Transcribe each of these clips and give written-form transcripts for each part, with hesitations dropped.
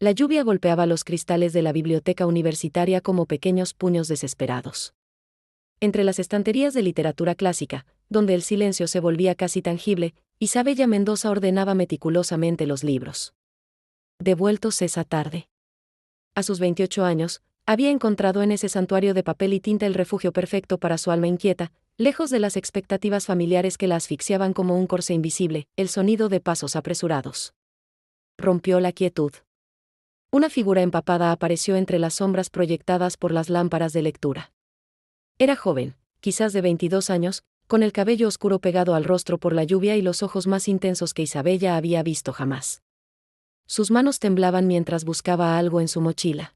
La lluvia golpeaba los cristales de la biblioteca universitaria como pequeños puños desesperados. Entre las estanterías de literatura clásica, donde el silencio se volvía casi tangible, Isabella Mendoza ordenaba meticulosamente los libros. Devueltos esa tarde. A sus 28 años, había encontrado en ese santuario de papel y tinta el refugio perfecto para su alma inquieta, lejos de las expectativas familiares que la asfixiaban como un corsé invisible, el sonido de pasos apresurados. Rompió la quietud. Una figura empapada apareció entre las sombras proyectadas por las lámparas de lectura. Era joven, quizás de 22 años, con el cabello oscuro pegado al rostro por la lluvia y los ojos más intensos que Isabella había visto jamás. Sus manos temblaban mientras buscaba algo en su mochila.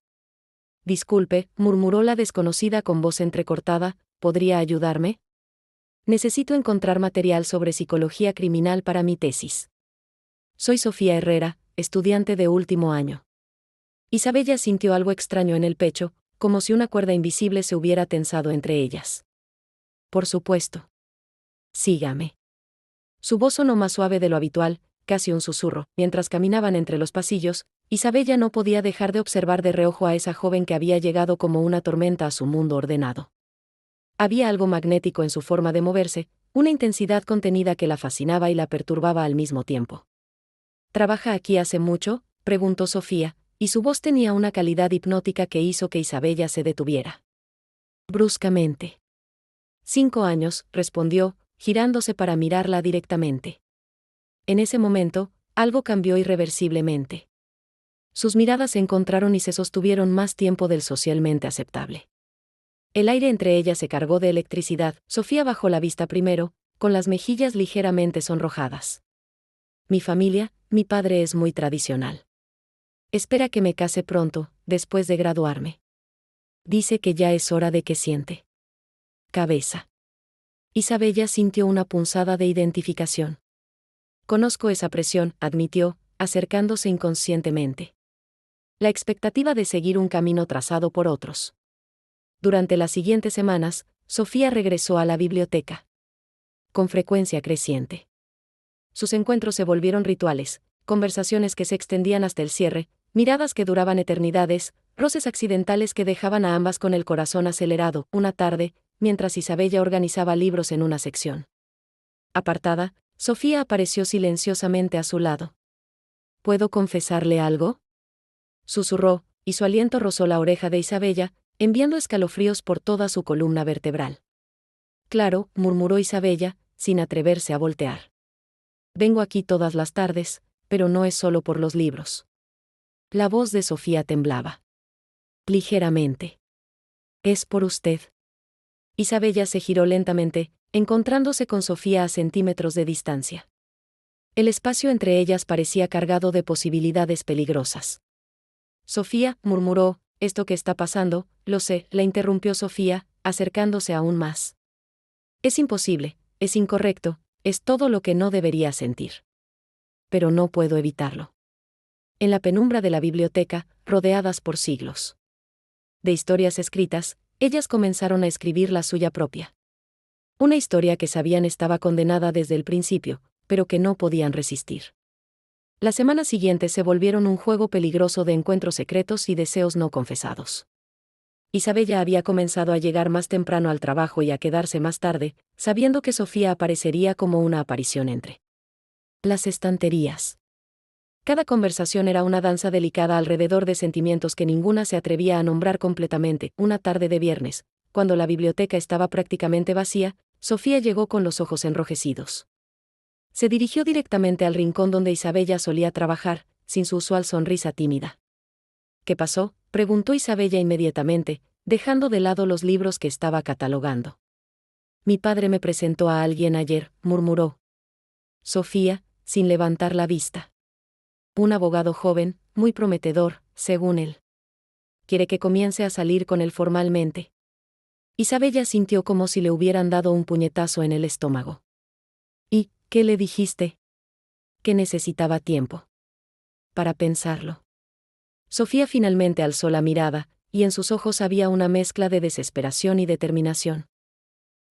«Disculpe», murmuró la desconocida con voz entrecortada, «¿podría ayudarme? Necesito encontrar material sobre psicología criminal para mi tesis. Soy Sofía Herrera, estudiante de último año». Isabella sintió algo extraño en el pecho, como si una cuerda invisible se hubiera tensado entre ellas. «Por supuesto. Sígame». Su voz sonó más suave de lo habitual, casi un susurro. Mientras caminaban entre los pasillos, Isabella no podía dejar de observar de reojo a esa joven que había llegado como una tormenta a su mundo ordenado. Había algo magnético en su forma de moverse, una intensidad contenida que la fascinaba y la perturbaba al mismo tiempo. «¿Trabaja aquí hace mucho?», preguntó Sofía, y su voz tenía una calidad hipnótica que hizo que Isabella se detuviera. Bruscamente. 5 años, respondió, girándose para mirarla directamente. En ese momento, algo cambió irreversiblemente. Sus miradas se encontraron y se sostuvieron más tiempo del socialmente aceptable. El aire entre ellas se cargó de electricidad. Sofía bajó la vista primero, con las mejillas ligeramente sonrojadas. «Mi familia, mi padre es muy tradicional. Espera que me case pronto, después de graduarme. Dice que ya es hora de que siente cabeza». Isabella sintió una punzada de identificación. «Conozco esa presión», admitió, acercándose inconscientemente. La expectativa de seguir un camino trazado por otros. Durante las siguientes semanas, Sofía regresó a la biblioteca. Con frecuencia creciente. Sus encuentros se volvieron rituales, conversaciones que se extendían hasta el cierre, miradas que duraban eternidades, roces accidentales que dejaban a ambas con el corazón acelerado. Una tarde, mientras Isabella organizaba libros en una sección apartada, Sofía apareció silenciosamente a su lado. «¿Puedo confesarle algo?», susurró, y su aliento rozó la oreja de Isabella, enviando escalofríos por toda su columna vertebral. «Claro», murmuró Isabella, sin atreverse a voltear. «Vengo aquí todas las tardes, pero no es solo por los libros». La voz de Sofía temblaba. Ligeramente. «Es por usted». Isabella se giró lentamente, encontrándose con Sofía a centímetros de distancia. El espacio entre ellas parecía cargado de posibilidades peligrosas. «Sofía», murmuró, «esto que está pasando, lo sé», la interrumpió Sofía, acercándose aún más. «Es imposible, es incorrecto, es todo lo que no debería sentir. Pero no puedo evitarlo». En la penumbra de la biblioteca, rodeadas por siglos de historias escritas, ellas comenzaron a escribir la suya propia. Una historia que sabían estaba condenada desde el principio, pero que no podían resistir. Las semanas siguientes se volvieron un juego peligroso de encuentros secretos y deseos no confesados. Isabella había comenzado a llegar más temprano al trabajo y a quedarse más tarde, sabiendo que Sofía aparecería como una aparición entre las estanterías. Cada conversación era una danza delicada alrededor de sentimientos que ninguna se atrevía a nombrar completamente. Una tarde de viernes, cuando la biblioteca estaba prácticamente vacía, Sofía llegó con los ojos enrojecidos. Se dirigió directamente al rincón donde Isabella solía trabajar, sin su usual sonrisa tímida. «¿Qué pasó?», preguntó Isabella inmediatamente, dejando de lado los libros que estaba catalogando. «Mi padre me presentó a alguien ayer», murmuró Sofía, sin levantar la vista. «Un abogado joven, muy prometedor, según él. Quiere que comience a salir con él formalmente». Isabella sintió como si le hubieran dado un puñetazo en el estómago. «¿Y qué le dijiste?». «Que necesitaba tiempo para pensarlo». Sofía finalmente alzó la mirada, y en sus ojos había una mezcla de desesperación y determinación.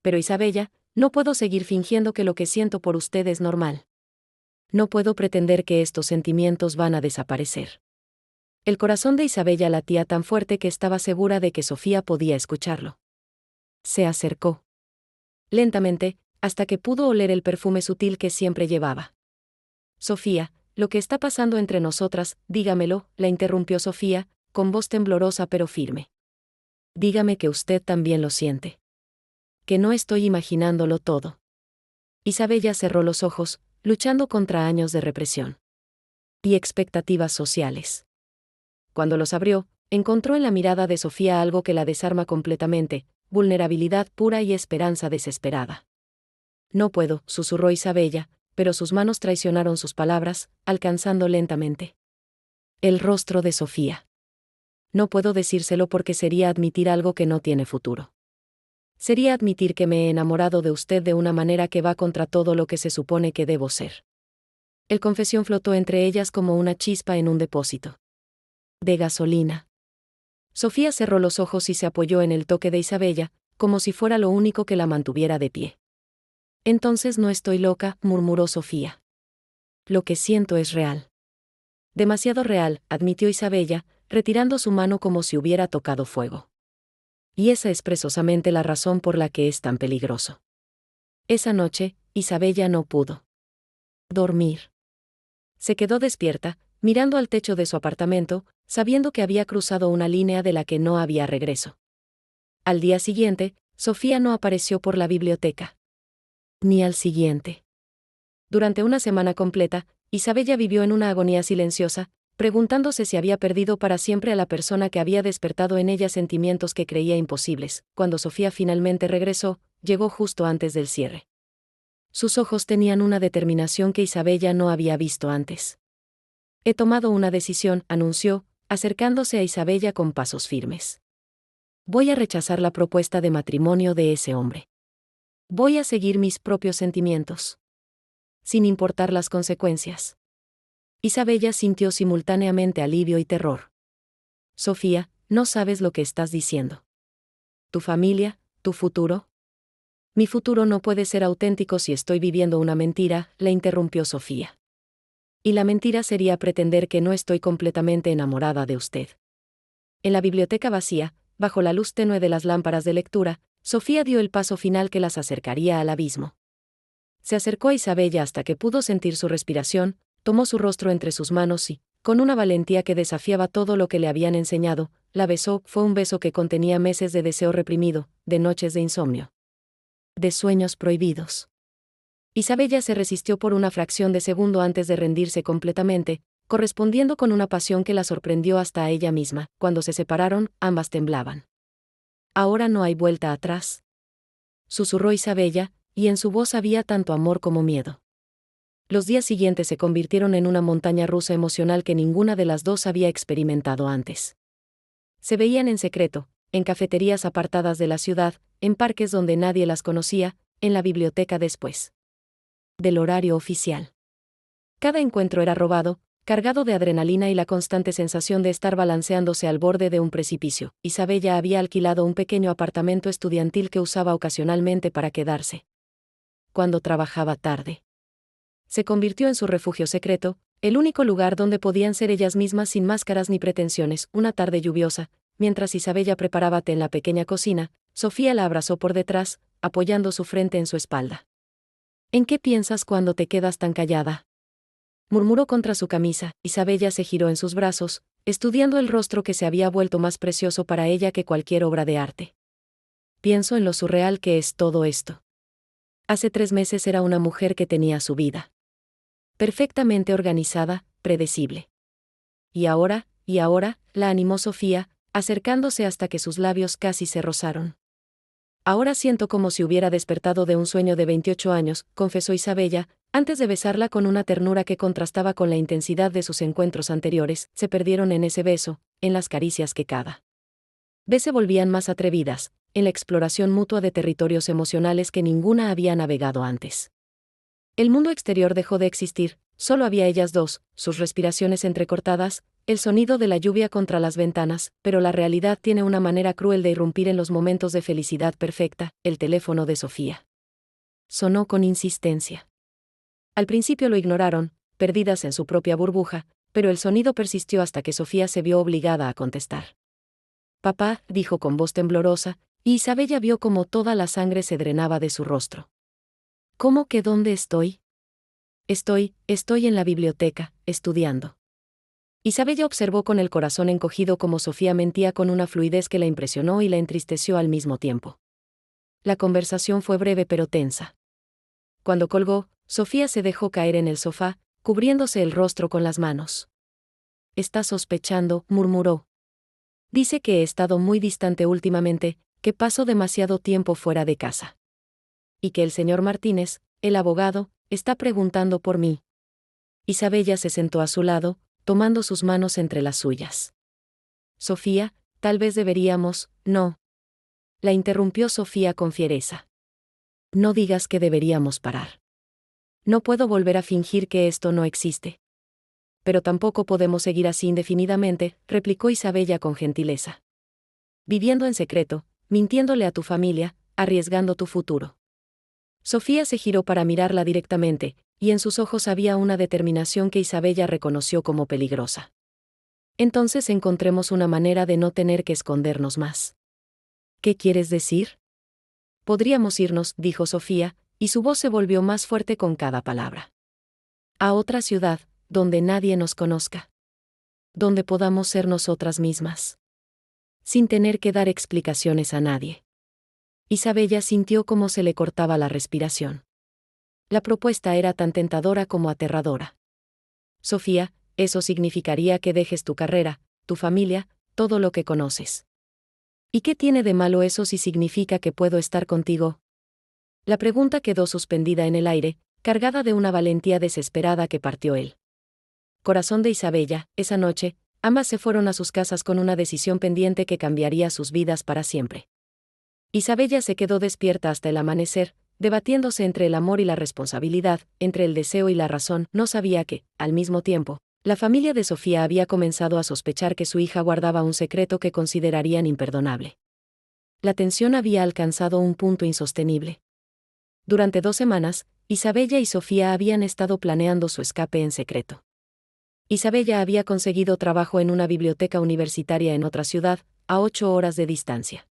«Pero Isabella, no puedo seguir fingiendo que lo que siento por usted es normal. No puedo pretender que estos sentimientos van a desaparecer. El corazón de Isabella latía tan fuerte que estaba segura de que Sofía podía escucharlo. Se acercó. Lentamente, hasta que pudo oler el perfume sutil que siempre llevaba. Sofía, lo que está pasando entre nosotras, dígamelo, la interrumpió Sofía, con voz temblorosa pero firme. Dígame que usted también lo siente. Que no estoy imaginándolo todo. Isabella cerró los ojos, luchando contra años de represión y expectativas sociales. Cuando los abrió, encontró en la mirada de Sofía algo que la desarma completamente, vulnerabilidad pura y esperanza desesperada. No puedo, susurró Isabella, pero sus manos traicionaron sus palabras, alcanzando lentamente el rostro de Sofía. No puedo decírselo porque sería admitir algo que no tiene futuro. Sería admitir que me he enamorado de usted de una manera que va contra todo lo que se supone que debo ser. El confesión flotó entre ellas como una chispa en un depósito de gasolina. Sofía cerró los ojos y se apoyó en el toque de Isabella, como si fuera lo único que la mantuviera de pie. Entonces no estoy loca, murmuró Sofía. Lo que siento es real. Demasiado real, admitió Isabella, retirando su mano como si hubiera tocado fuego. Y esa es precisamente la razón por la que es tan peligroso. Esa noche, Isabella no pudo dormir. Se quedó despierta, mirando al techo de su apartamento, sabiendo que había cruzado una línea de la que no había regreso. Al día siguiente, Sofía no apareció por la biblioteca. Ni al siguiente. Durante una semana completa, Isabella vivió en una agonía silenciosa, preguntándose si había perdido para siempre a la persona que había despertado en ella sentimientos que creía imposibles. Cuando Sofía finalmente regresó, llegó justo antes del cierre. Sus ojos tenían una determinación que Isabella no había visto antes. He tomado una decisión, anunció, acercándose a Isabella con pasos firmes. Voy a rechazar la propuesta de matrimonio de ese hombre. Voy a seguir mis propios sentimientos, sin importar las consecuencias. Isabella sintió simultáneamente alivio y terror. Sofía, no sabes lo que estás diciendo. ¿Tu familia, tu futuro? Mi futuro no puede ser auténtico si estoy viviendo una mentira, la interrumpió Sofía. Y la mentira sería pretender que no estoy completamente enamorada de usted. En la biblioteca vacía, bajo la luz tenue de las lámparas de lectura, Sofía dio el paso final que las acercaría al abismo. Se acercó a Isabella hasta que pudo sentir su respiración, tomó su rostro entre sus manos y, con una valentía que desafiaba todo lo que le habían enseñado, la besó. Fue un beso que contenía meses de deseo reprimido, de noches de insomnio, de sueños prohibidos. Isabella se resistió por una fracción de segundo antes de rendirse completamente, correspondiendo con una pasión que la sorprendió hasta a ella misma. Cuando se separaron, ambas temblaban. Ahora no hay vuelta atrás, susurró Isabella, y en su voz había tanto amor como miedo. Los días siguientes se convirtieron en una montaña rusa emocional que ninguna de las dos había experimentado antes. Se veían en secreto, en cafeterías apartadas de la ciudad, en parques donde nadie las conocía, en la biblioteca después del horario oficial. Cada encuentro era robado, cargado de adrenalina y la constante sensación de estar balanceándose al borde de un precipicio. Isabella había alquilado un pequeño apartamento estudiantil que usaba ocasionalmente para quedarse cuando trabajaba tarde. Se convirtió en su refugio secreto, el único lugar donde podían ser ellas mismas sin máscaras ni pretensiones. Una tarde lluviosa, mientras Isabella preparaba té en la pequeña cocina, Sofía la abrazó por detrás, apoyando su frente en su espalda. ¿En qué piensas cuando te quedas tan callada?, murmuró contra su camisa. Isabella se giró en sus brazos, estudiando el rostro que se había vuelto más precioso para ella que cualquier obra de arte. Pienso en lo surreal que es todo esto. Hace 3 meses era una mujer que tenía su vida perfectamente organizada, predecible. Y ahora, la animó Sofía, acercándose hasta que sus labios casi se rozaron. Ahora siento como si hubiera despertado de un sueño de 28 años, confesó Isabella, antes de besarla con una ternura que contrastaba con la intensidad de sus encuentros anteriores. Se perdieron en ese beso, en las caricias que cada vez se volvían más atrevidas, en la exploración mutua de territorios emocionales que ninguna había navegado antes. El mundo exterior dejó de existir, solo había ellas dos, sus respiraciones entrecortadas, el sonido de la lluvia contra las ventanas, pero la realidad tiene una manera cruel de irrumpir en los momentos de felicidad perfecta. El teléfono de Sofía sonó con insistencia. Al principio lo ignoraron, perdidas en su propia burbuja, pero el sonido persistió hasta que Sofía se vio obligada a contestar. «Papá», dijo con voz temblorosa, y Isabella vio cómo toda la sangre se drenaba de su rostro. «¿Cómo que dónde estoy?» Estoy en la biblioteca, estudiando». Isabella observó con el corazón encogido cómo Sofía mentía con una fluidez que la impresionó y la entristeció al mismo tiempo. La conversación fue breve pero tensa. Cuando colgó, Sofía se dejó caer en el sofá, cubriéndose el rostro con las manos. «Está sospechando», murmuró. «Dice que he estado muy distante últimamente, que paso demasiado tiempo fuera de casa. Y que el señor Martínez, el abogado, está preguntando por mí». Isabella se sentó a su lado, tomando sus manos entre las suyas. «Sofía, tal vez deberíamos». «No», la interrumpió Sofía con fiereza. «No digas que deberíamos parar. No puedo volver a fingir que esto no existe». «Pero tampoco podemos seguir así indefinidamente», replicó Isabella con gentileza. «Viviendo en secreto, mintiéndole a tu familia, arriesgando tu futuro». Sofía se giró para mirarla directamente, y en sus ojos había una determinación que Isabella reconoció como peligrosa. «Entonces encontremos una manera de no tener que escondernos más». «¿Qué quieres decir?» «Podríamos irnos», dijo Sofía, y su voz se volvió más fuerte con cada palabra. «A otra ciudad, donde nadie nos conozca. Donde podamos ser nosotras mismas. Sin tener que dar explicaciones a nadie». Isabella sintió cómo se le cortaba la respiración. La propuesta era tan tentadora como aterradora. «Sofía, eso significaría que dejes tu carrera, tu familia, todo lo que conoces». «¿Y qué tiene de malo eso si significa que puedo estar contigo?» La pregunta quedó suspendida en el aire, cargada de una valentía desesperada que partió el corazón de Isabella. Esa noche, ambas se fueron a sus casas con una decisión pendiente que cambiaría sus vidas para siempre. Isabella se quedó despierta hasta el amanecer, debatiéndose entre el amor y la responsabilidad, entre el deseo y la razón. No sabía que, al mismo tiempo, la familia de Sofía había comenzado a sospechar que su hija guardaba un secreto que considerarían imperdonable. La tensión había alcanzado un punto insostenible. Durante 2 semanas, Isabella y Sofía habían estado planeando su escape en secreto. Isabella había conseguido trabajo en una biblioteca universitaria en otra ciudad, a 8 horas de distancia.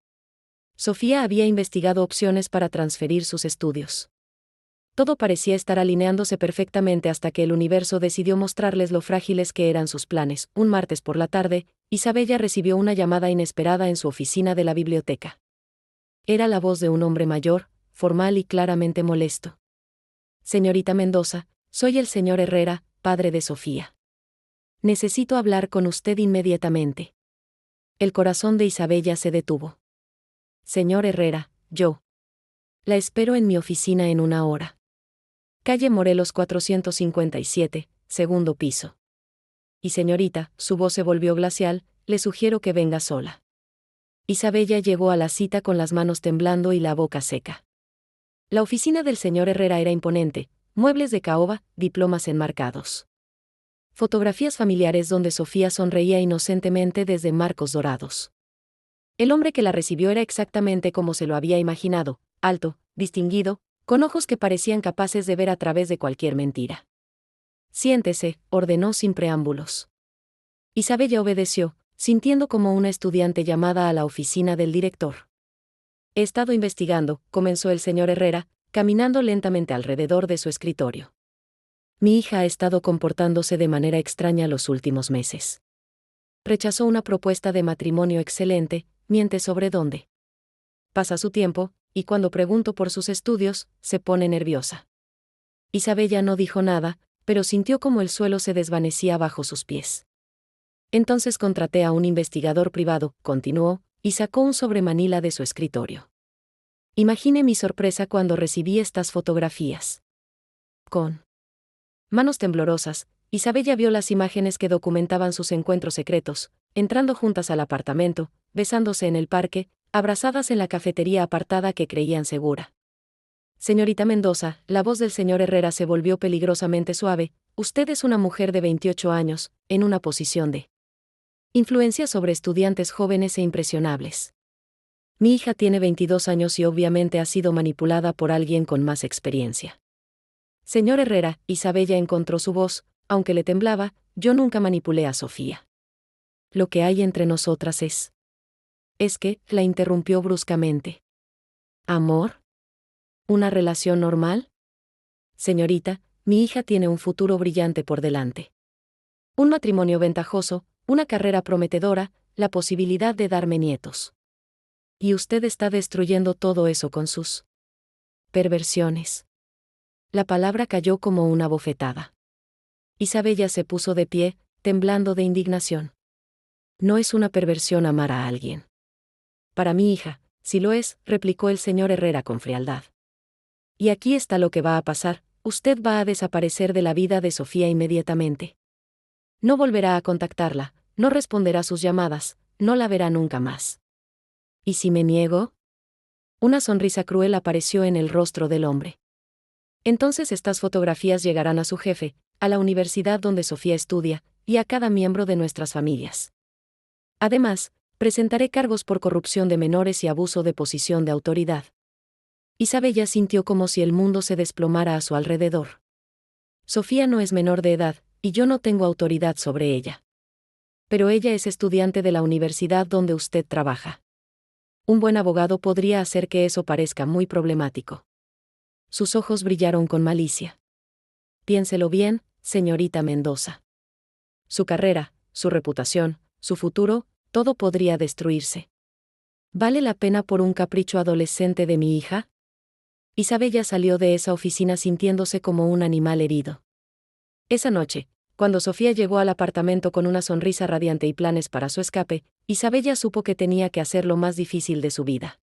Sofía había investigado opciones para transferir sus estudios. Todo parecía estar alineándose perfectamente hasta que el universo decidió mostrarles lo frágiles que eran sus planes. Un martes por la tarde, Isabella recibió una llamada inesperada en su oficina de la biblioteca. Era la voz de un hombre mayor, formal y claramente molesto. «Señorita Mendoza, soy el señor Herrera, padre de Sofía. Necesito hablar con usted inmediatamente». El corazón de Isabella se detuvo. «Señor Herrera, yo. La espero en mi oficina en 1 hora. Calle Morelos 457, segundo piso». «Y señorita», su voz se volvió glacial, «le sugiero que venga sola». Isabella llegó a la cita con las manos temblando y la boca seca. La oficina del señor Herrera era imponente, muebles de caoba, diplomas enmarcados. Fotografías familiares donde Sofía sonreía inocentemente desde marcos dorados. El hombre que la recibió era exactamente como se lo había imaginado, alto, distinguido, con ojos que parecían capaces de ver a través de cualquier mentira. «Siéntese», ordenó sin preámbulos. Isabella obedeció, sintiendo como una estudiante llamada a la oficina del director. «He estado investigando», comenzó el señor Herrera, caminando lentamente alrededor de su escritorio. «Mi hija ha estado comportándose de manera extraña los últimos meses. Rechazó una propuesta de matrimonio excelente, miente sobre dónde pasa su tiempo, y cuando pregunto por sus estudios, se pone nerviosa». Isabella no dijo nada, pero sintió como el suelo se desvanecía bajo sus pies. «Entonces contraté a un investigador privado», continuó, y sacó un sobremanila de su escritorio. Imagine mi sorpresa cuando recibí estas fotografías. Con manos temblorosas, Isabella vio las imágenes que documentaban sus encuentros secretos, entrando juntas al apartamento, besándose en el parque, abrazadas en la cafetería apartada que creían segura. «Señorita Mendoza», la voz del señor Herrera se volvió peligrosamente suave, «usted es una mujer de 28 años, en una posición de influencia sobre estudiantes jóvenes e impresionables. Mi hija tiene 22 años y obviamente ha sido manipulada por alguien con más experiencia». «Señor Herrera», Isabella encontró su voz, aunque le temblaba, yo nunca manipulé a Sofía. Lo que hay entre nosotras es... Es que, la interrumpió bruscamente. ¿Amor? ¿Una relación normal? Señorita, mi hija tiene un futuro brillante por delante. Un matrimonio ventajoso, una carrera prometedora, la posibilidad de darme nietos. Y usted está destruyendo todo eso con sus perversiones. La palabra cayó como una bofetada. Isabella se puso de pie, temblando de indignación. No es una perversión amar a alguien. Para mi hija, si lo es, replicó el señor Herrera con frialdad. Y aquí está lo que va a pasar, usted va a desaparecer de la vida de Sofía inmediatamente. No volverá a contactarla, no responderá sus llamadas, no la verá nunca más. ¿Y si me niego? Una sonrisa cruel apareció en el rostro del hombre. Entonces estas fotografías llegarán a su jefe, a la universidad donde Sofía estudia, y a cada miembro de nuestras familias. Además, presentaré cargos por corrupción de menores y abuso de posición de autoridad. Isabella sintió como si el mundo se desplomara a su alrededor. Sofía no es menor de edad, y yo no tengo autoridad sobre ella. Pero ella es estudiante de la universidad donde usted trabaja. Un buen abogado podría hacer que eso parezca muy problemático. Sus ojos brillaron con malicia. Piénselo bien, señorita Mendoza. Su carrera, su reputación, su futuro, todo podría destruirse. ¿Vale la pena por un capricho adolescente de mi hija? Isabella salió de esa oficina sintiéndose como un animal herido. Esa noche, cuando Sofía llegó al apartamento con una sonrisa radiante y planes para su escape, Isabella supo que tenía que hacer lo más difícil de su vida.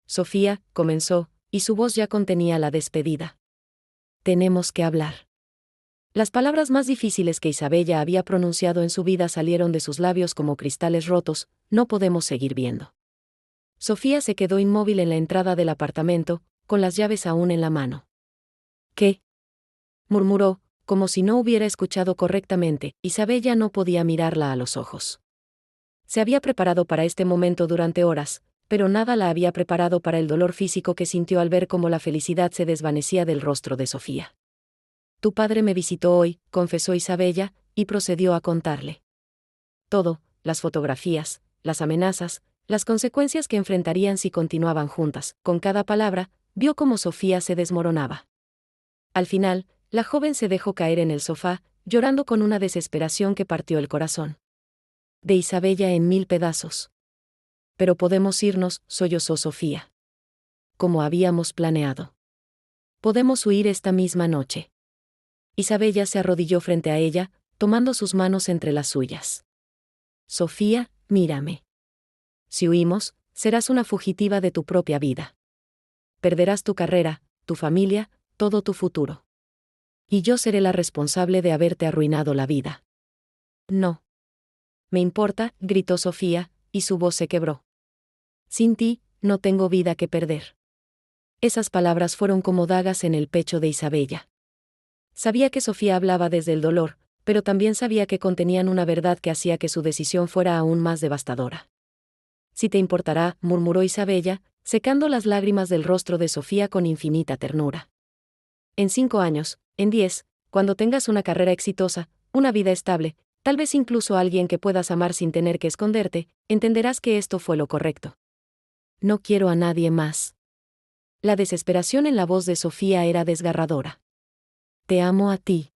Sofía, comenzó, y su voz ya contenía la despedida. Tenemos que hablar. Las palabras más difíciles que Isabella había pronunciado en su vida salieron de sus labios como cristales rotos, no podemos seguir viendo. Sofía se quedó inmóvil en la entrada del apartamento, con las llaves aún en la mano. ¿Qué? Murmuró, como si no hubiera escuchado correctamente. Isabella no podía mirarla a los ojos. Se había preparado para este momento durante horas, pero nada la había preparado para el dolor físico que sintió al ver cómo la felicidad se desvanecía del rostro de Sofía. Tu padre me visitó hoy, confesó Isabella, y procedió a contarle todo, las fotografías, las amenazas, las consecuencias que enfrentarían si continuaban juntas. Con cada palabra, vio cómo Sofía se desmoronaba. Al final, la joven se dejó caer en el sofá, llorando con una desesperación que partió el corazón de Isabella en 1000 pedazos. Pero podemos irnos, sollozó Sofía. Como habíamos planeado. Podemos huir esta misma noche. Isabella se arrodilló frente a ella, tomando sus manos entre las suyas. Sofía, mírame. Si huimos, serás una fugitiva de tu propia vida. Perderás tu carrera, tu familia, todo tu futuro. Y yo seré la responsable de haberte arruinado la vida. No. Me importa, gritó Sofía, y su voz se quebró. Sin ti, no tengo vida que perder. Esas palabras fueron como dagas en el pecho de Isabella. Sabía que Sofía hablaba desde el dolor, pero también sabía que contenían una verdad que hacía que su decisión fuera aún más devastadora. Si te importará, murmuró Isabella, secando las lágrimas del rostro de Sofía con infinita ternura. En 5 años, en 10, cuando tengas una carrera exitosa, una vida estable, tal vez incluso alguien que puedas amar sin tener que esconderte, entenderás que esto fue lo correcto. No quiero a nadie más. La desesperación en la voz de Sofía era desgarradora. Te amo a ti.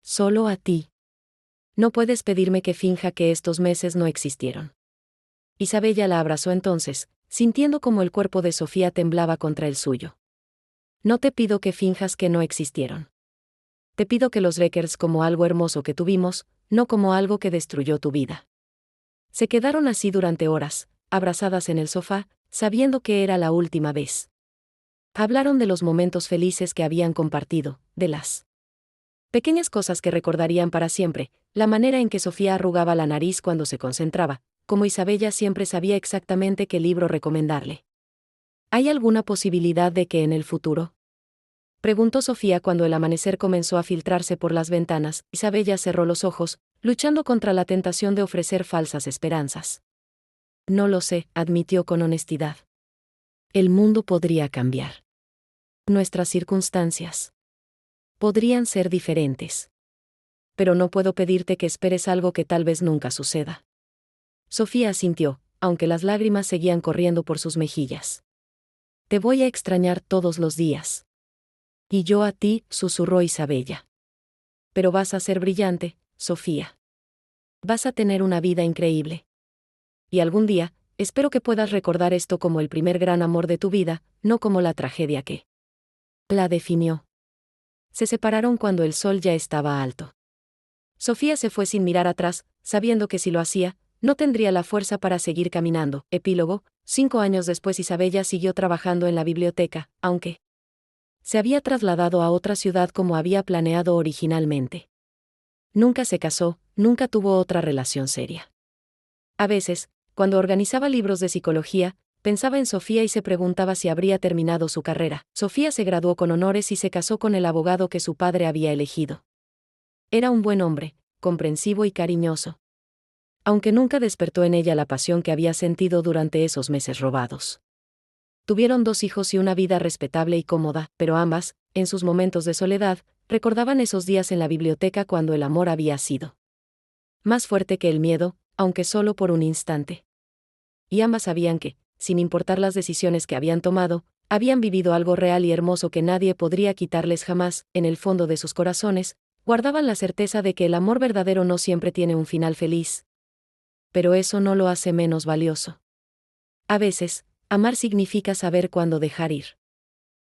Solo a ti. No puedes pedirme que finja que estos meses no existieron. Isabella la abrazó entonces, sintiendo como el cuerpo de Sofía temblaba contra el suyo. No te pido que finjas que no existieron. Te pido que los recuerdes como algo hermoso que tuvimos, no como algo que destruyó tu vida. Se quedaron así durante horas, abrazadas en el sofá, sabiendo que era la última vez. Hablaron de los momentos felices que habían compartido, de las pequeñas cosas que recordarían para siempre, la manera en que Sofía arrugaba la nariz cuando se concentraba, como Isabella siempre sabía exactamente qué libro recomendarle. ¿Hay alguna posibilidad de que en el futuro? Preguntó Sofía cuando el amanecer comenzó a filtrarse por las ventanas. Isabella cerró los ojos, luchando contra la tentación de ofrecer falsas esperanzas. No lo sé, admitió con honestidad. El mundo podría cambiar. Nuestras circunstancias podrían ser diferentes. pero no puedo pedirte que esperes algo que tal vez nunca suceda. Sofía asintió, aunque las lágrimas seguían corriendo por sus mejillas. Te voy a extrañar todos los días. Y yo a ti, susurró Isabella. Pero vas a ser brillante, Sofía. Vas a tener una vida increíble. Y algún día, espero que puedas recordar esto como el primer gran amor de tu vida, no como la tragedia que la definió. Se separaron cuando el sol ya estaba alto. Sofía se fue sin mirar atrás, sabiendo que si lo hacía, no tendría la fuerza para seguir caminando. Epílogo: 5 años después Isabella siguió trabajando en la biblioteca, aunque se había trasladado a otra ciudad como había planeado originalmente. Nunca se casó, nunca tuvo otra relación seria. A veces, cuando organizaba libros de psicología, pensaba en Sofía y se preguntaba si habría terminado su carrera. Sofía se graduó con honores y se casó con el abogado que su padre había elegido. Era un buen hombre, comprensivo y cariñoso. Aunque nunca despertó en ella la pasión que había sentido durante esos meses robados. Tuvieron 2 hijos y una vida respetable y cómoda, pero ambas, en sus momentos de soledad, recordaban esos días en la biblioteca cuando el amor había sido más fuerte que el miedo, aunque solo por un instante. Y ambas sabían que, sin importar las decisiones que habían tomado, habían vivido algo real y hermoso que nadie podría quitarles jamás. En el fondo de sus corazones, guardaban la certeza de que el amor verdadero no siempre tiene un final feliz. Pero eso no lo hace menos valioso. A veces, amar significa saber cuándo dejar ir.